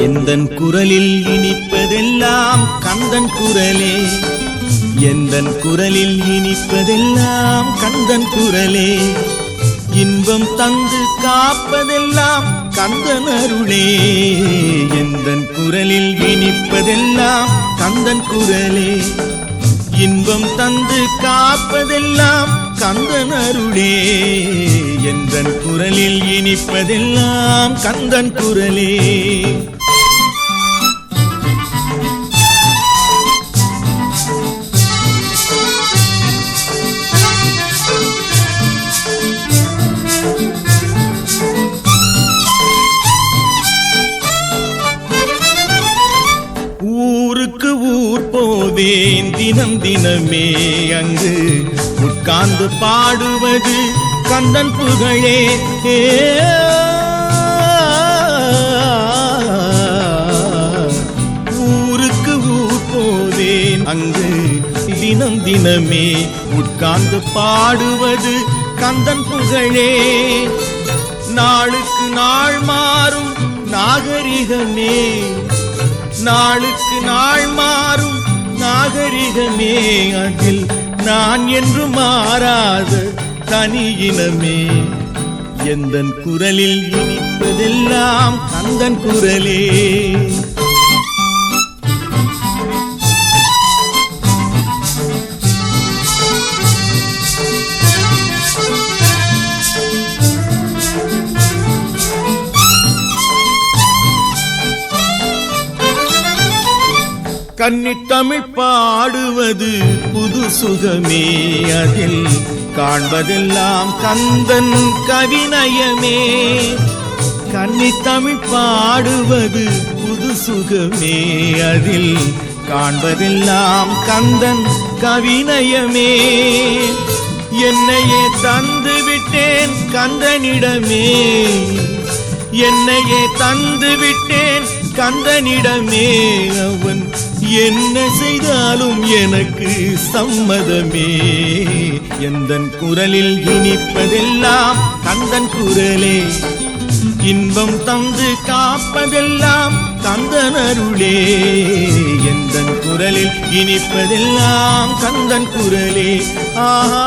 எந்தன் குரலில் இனிப்பதெல்லாம் கந்தன் குரலே, எந்தன் குரலில் இனிப்பதெல்லாம் கந்தன் குரலே, இன்பம் தந்து காப்பதெல்லாம் கந்தன் அருளே. எந்தன் குரலில் இனிப்பதெல்லாம் கந்தன் குரலே, இன்பம் தந்து காப்பதெல்லாம் கந்தன் அருளே. எந்தன் குரலில் இனிப்பதெல்லாம் கந்தன் குரலே. ஊருக்கு ஊர் போவேன் தினம் தினமே, அங்கு உட்கார்ந்து பாடுவது கந்தன் புகழே. ஊருக்கு ஊர் போவேன் அங்கு தினம் தினமே, உட்கார்ந்து பாடுவது கந்தன் புகழே. நாளுக்கு நாள் மாறும் நாகரிகமே, நாளுக்கு நாள் மாறும் நாகரிகமே, அதில் நான் என்று மாறாத தனியினமே. எந்தன் குரலில் இனிப்பதெல்லாம் கந்தன் குரலே. கன்னித்தமிழ் பாடுவது புது சுகமே, அதில் காண்பதெல்லாம் கந்தன் கவிநயமே. கன்னித்தமிழ் பாடுவது புது சுகமே, அதில் காண்பதெல்லாம் கந்தன் கவிநயமே. என்னையே தந்து விட்டேன் கந்தனிடமே, என்னையே தந்து விட்டேன் கந்தனிடமே. அவன் என்ன செய்தாலும் எனக்கு சம்மதமே. எந்தன் குரலில் இனிப்பதெல்லாம் கந்தன் குரலே, இன்பம் தந்து காப்பதெல்லாம் கந்தன் அருளே. எந்தன் குரலில் இனிப்பதெல்லாம் கந்தன் குரலே. ஆஹா.